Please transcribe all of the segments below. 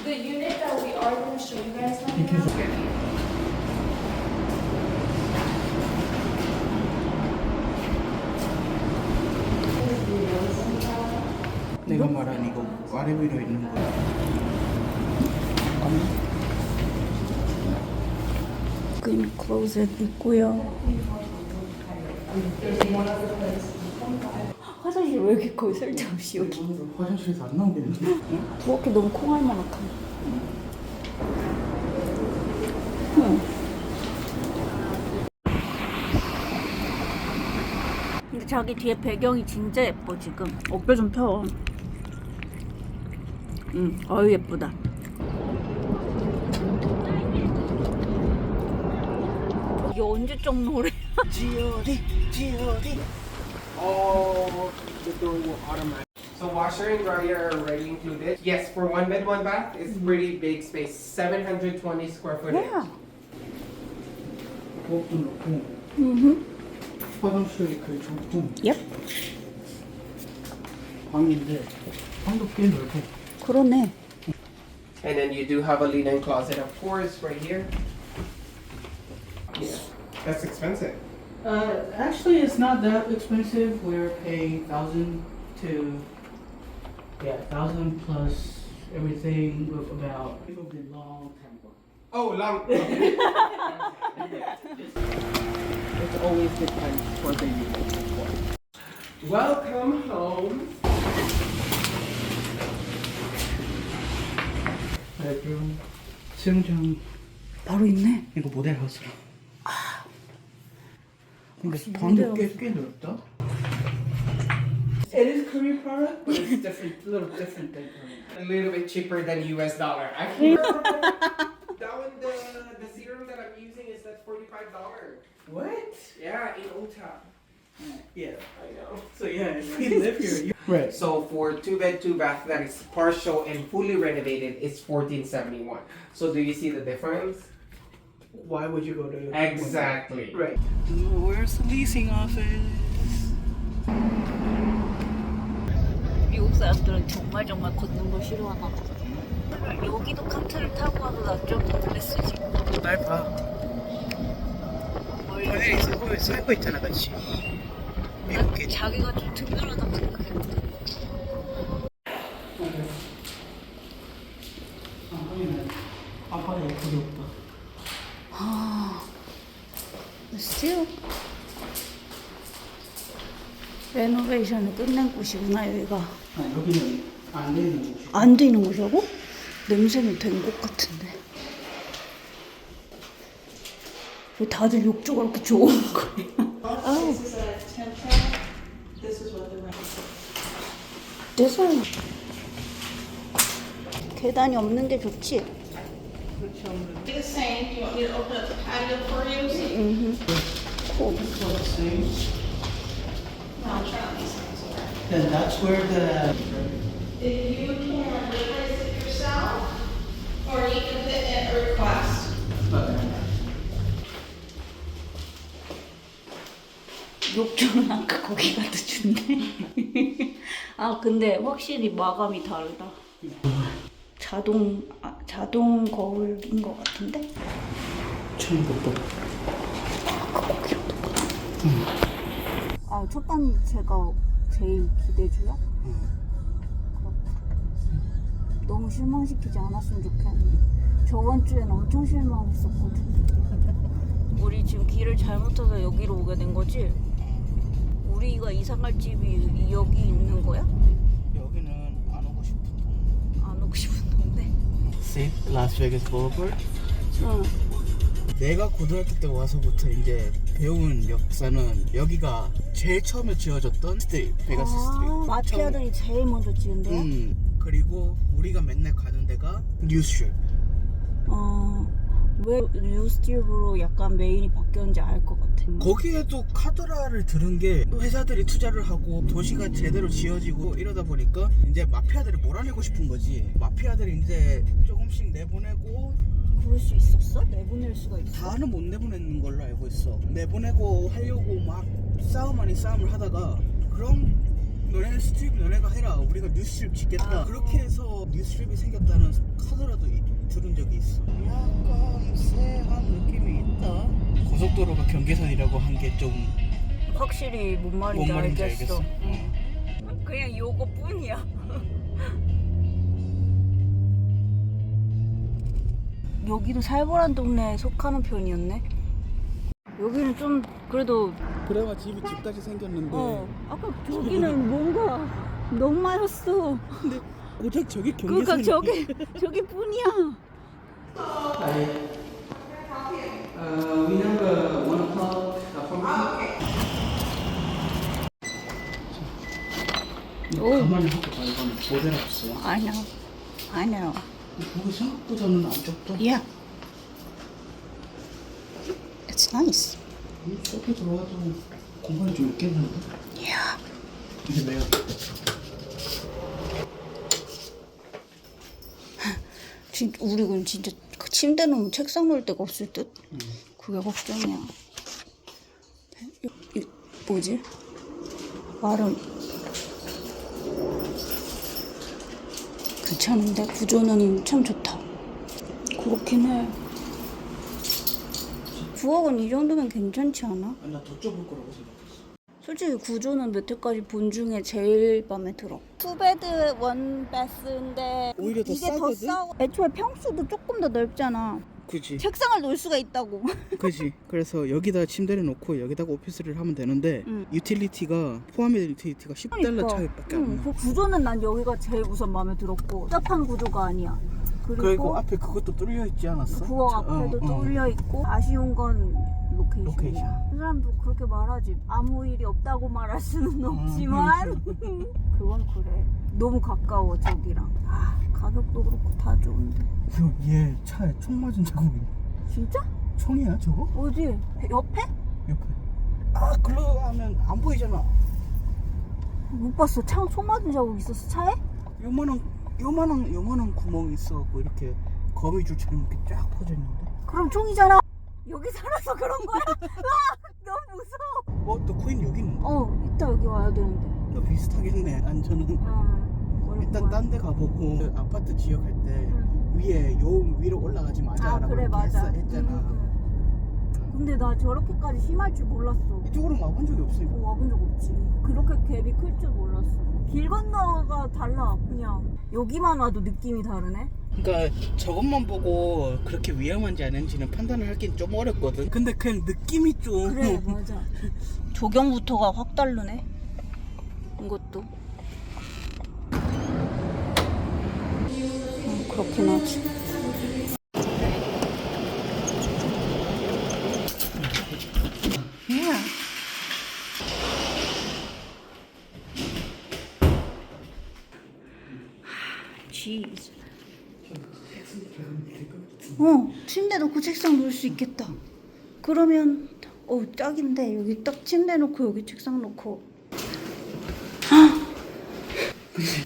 The unit that we are going to show you guys now. 내가 말한 이거 아래 위로 있는 거. 그 클로젯 있고요. 화장실 왜 이렇게 거의 쓸데없이 여기? 화장실에서 안 나오겠는데? 부엌에 너무 콩알 만하다. 근데 자기 뒤에 배경이 진짜 예뻐 지금. 어깨 좀 펴. 어유 예쁘다. 여기 언제적 노래? G.O.D. G.O.D. Oh, the door will automatic. So washer and dryer are already included. Yes, for one bed, one bath, it's pretty big space, 720 square footage. Yeah. 부엌도 넣고 화장실 그 좁고 Yep. 방인데 방도 꽤 넓고. 그러네. And then you do have a linen closet, of course, right here. Yeah, that's expensive. Actually, it's not that expensive. We're paying 1,000 to 1,000 plus everything with about. It will be a long time ago. Oh, long. It's always depends for the unit. Welcome home. bedroom, 수영장. 바로 있네. 이거 모델 하우스라. 혹시 근데 방도 모델 꽤 넓다. It is Korean product, but it's different, a little different than Korean. A little bit cheaper than US dollar. Actually, that one, the serum that I'm using is at $45. What? Yeah, in Utah. Yeah. I know. So yeah, if we live here. Right. So for 2 bed, 2 bath that is partial and fully renovated, it's $14.71. So do you see the difference? Why would you go to? Exactly. Right. Where's the leasing office? 미국 사람들은 정말 걷는 걸 싫어하나 봐. 여기도 카트를 타고 와도 나좀 그랬으지. 날 봐. 전에 서울에 살고 있잖아, 같이. 미국에. 자기가 좀 특별하다고 생각했는데. 아빠가 예쁘게 없다. still 레노베이션을 끝낸 곳이구나 여기가. 아, 여기는 안 되는 곳이. 안 되는 곳이라고? 냄새는 된 곳 같은데. 왜 다들 욕조가 이렇게 좋은 거야? 아우. 그래서 계단이 없는 게 좋지. The same. Do you want me to open up the patio for you? cool. No, I'll try on these things here. Then that's where the. If you can replace it yourself, or you can put in a request. 욕조는 아까 거기가 더 좋네. 아 근데 확실히 마감이 다르다. 자동 거울인 것 같은데? 처음 봐. 아 첫 번째가 제일 기대주야? 너무 실망시키지 않았으면 좋겠는데 저번 주엔 엄청 실망했었거든. 우리 지금 길을 잘못 타서 여기로 오게 된 거지? 우리가 이사 갈 집이 여기 있는 거야? 여기는 안 오고 싶은. 안 오고 싶은 동네? See, Las Vegas Boulevard. 응. 내가 고등학교 때 와서부터 이제 배운 역사는 여기가 제일 처음에 지어졌던 스트리트, 베가스 스트리트. 마피아들이 제일 먼저 지은 데야? 그리고 우리가 맨날 가는 데가 뉴스트립. 왜 뉴스트립으로 약간 메인이 바뀌었는지 알 것 같아. 거기에도 카드라를 들은 게 회사들이 투자를 하고 도시가 제대로 지어지고 이러다 보니까 이제 마피아들을 몰아내고 싶은 거지. 마피아들이 이제 조금씩 내보내고. 그럴 수 있었어? 내보낼 수가 있어? 다는 못 내보내는 걸로 알고 있어. 내보내고 하려고 막 싸움 아닌 싸움을 하다가 그런 너네 스트립 너네가 해라. 우리가 뉴스트립 짓겠다. 그렇게 해서 뉴스트립이 생겼다는 카더라도 들은 적이 있어. 약간 쎄한 느낌이 있다. 고속도로가 경계선이라고 한 게 좀 확실히 뭔 말인지, 뭔 말인지 알겠어. 알겠어. 그냥 요거뿐이야. 여기도 살벌한 동네에 속하는 편이었네. 여기는 좀 그래도 그래야 집까지 생겼는데 아까 저기는 뭔가 너무 많았어. 근데 고작 저기 그러니까 경계선이 저기 뿐이야. we have a 1 o'clock appointment. 오. 가만히 하고 봐. 이거는 모델 없어. I know. 거기 생각보다는 안 좁다. Yeah. It's nice. 좁게 들어와도 공간이 좀 있겠는데? Yeah. 이게 왜요? 진짜 우리는 진짜 침대 놓으면 책상 놓을 데가 없을 듯. 그게 걱정이야. 뭐지? 말은 괜찮은데 구조는 참 좋다. 그렇긴 해. 9억은 이 정도면 괜찮지 않아? 나 더 좁을 거라고 생각했어. 솔직히 구조는 여태까지 본 중에 제일 마음에 들어. 투베드 원베스인데 오히려 더 이게 싸거든? 더 싸고 애초에 평수도 조금 더 넓잖아. 그지. 책상을 놓을 수가 있다고. 그지. 그래서 여기다 침대를 놓고 여기다가 오피스를 하면 되는데 유틸리티가 포함된 유틸리티가 $10 차이밖에 안 나. 그 구조는 난 여기가 제일 우선 마음에 들었고 복잡한 구조가 아니야. 그리고 앞에 그것도 뚫려 있지 않았어? 부엌 앞에도 뚫려 있고 아쉬운 건 로케이션이야. 로케이션. 그 사람도 그렇게 말하지. 아무 일이 없다고 말할 수는 없지만 그건 그래. 너무 가까워 저기랑. 가격도 그렇고 다 좋은데. 얘 차에 총 맞은 자국이. 진짜? 총이야 저거? 어디? 옆에? 옆에. 글로 하면 안 보이잖아. 못 봤어. 총 맞은 자국 있었어 차에? 요만한 구멍이 있어갖고 이렇게 거미줄처럼 이렇게 쫙 퍼져 있는데. 그럼 총이잖아. 여기 살아서 그런 거야? 너무 무서워. 또 코인 여기 있는데? 이따 여기 와야 되는데. 또 비슷하겠네. 안전은. 일단 딴 데 가보고 그 아파트 지역할 때 위에 위로 올라가지 마자라고 그래, 이렇게 맞아. 했잖아. 근데 나 저렇게까지 심할 줄 몰랐어. 이쪽으로는 와본 적이 없으니까. 와본 적 없지. 그렇게 갭이 클 줄 몰랐어. 길 건너가 달라. 그냥 여기만 와도 느낌이 다르네. 그러니까 저것만 보고 그렇게 위험한지 아닌지는 판단을 하긴 좀 어렵거든. 근데 그냥 느낌이 좀. 그래 맞아. 조경부터가 확 다르네. 이것도. 그렇긴 하지. Jeez. 침대 놓고 책상 놓을 수 있겠다. 그러면 딱인데 여기 딱 침대 놓고 여기 책상 놓고.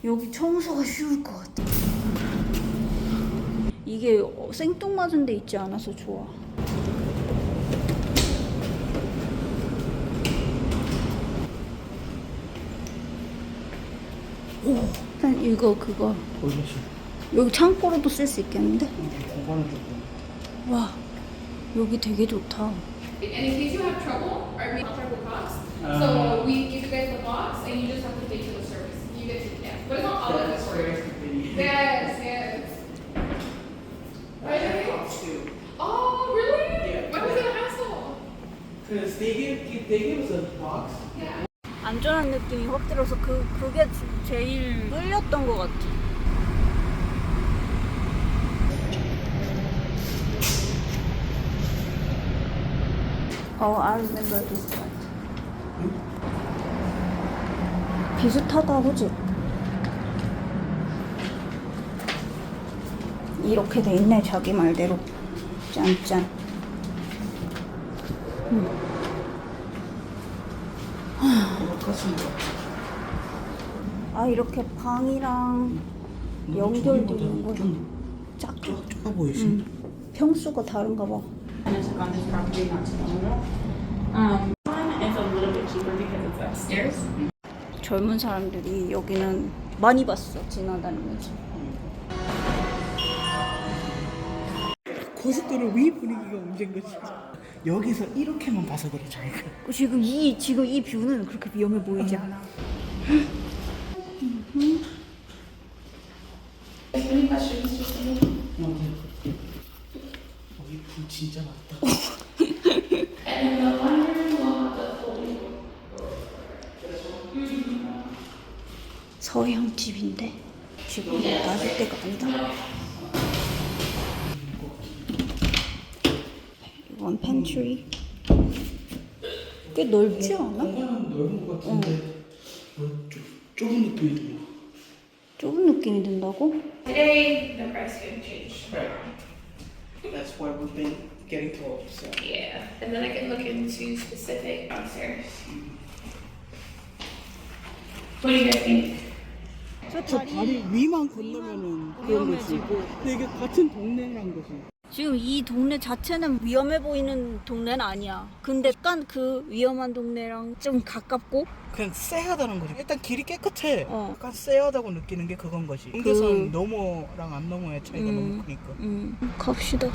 여기 청소가 쉬울 것 같아. 이게 생뚱맞은 데 있지 않아서 좋아. 일단 이거 그거 보이시. 여기 창고로도 쓸 수 있겠는데? 공간은 조금. 와 여기 되게 좋다. And in case you have trouble, our main contract will cost. So we give you guys the box and you just have to pay for the service. You get to, yeah. But it's not all of it for you. Yes. Right? Oh, really? Yeah. Why was it a hassle? Because they gave us a box. Yeah. 안전한 느낌이 확 들어서 그게 제일 끌렸던 것 같아. I remember this part. 비슷하다, 그지? 이렇게 돼 있네, 자기 말대로. 짠짠. 이렇게 방이랑 연결돼 있는 거. 작아 보이시? 평수가 다른가 봐. And I took on this property not too long ago. One is a little bit cheaper because it's upstairs. 젊은 사람들이 여기는 많이 봤어 지나다니면서. 고속도로 위 분위기가 문제인 거지. 여기서 이렇게만 봐서 그래 자기가. 지금 이 뷰는 그렇게 위험해 보이지 않아. Any questions, just let me know. 여기 불 진짜 많다. And in the laundry room, we'll have the folding. 서양집인데 지금 놔줄 때가 아니다. 이건 팬트리. 꽤 넓지 않아? 공간은 넓은 것 같은데 좁은 느낌이 들어. 좁은 느낌이 든다고? Today, the price could change. That's what we've been getting told. So. Yeah, and then I can look into specific downstairs. What do you guys think? 저 다리 위만 건너면은 그런 거지. 근데 이게 같은 동네란 거지. 지금 이 동네 자체는 위험해 보이는 동네는 아니야. 근데 약간 그 위험한 동네랑 좀 가깝고. 그냥 쎄하다는 거지. 일단 길이 깨끗해. 어. 약간 쎄하다고 느끼는 게 그건 거지. 경계선 넘어랑 안 넘어의 차이가 너무 크니까. 갑시다.